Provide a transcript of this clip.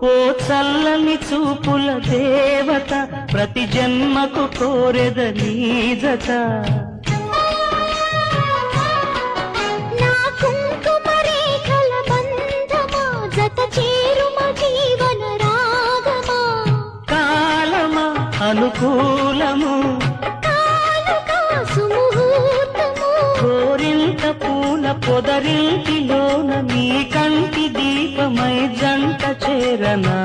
ఓ చల్లని చూపుల దేవత ప్రతి జన్మకు కోరెద నీజత నా కుంకుమ రేఖల బంధమా జత చేరుమ జీవన రాగమా కాలమా అనుకూలము కాలుకా సుముహూర్తము కోరింత పూల పొదరింటిలోన నీ కంటి దీపమై జంట చేరనా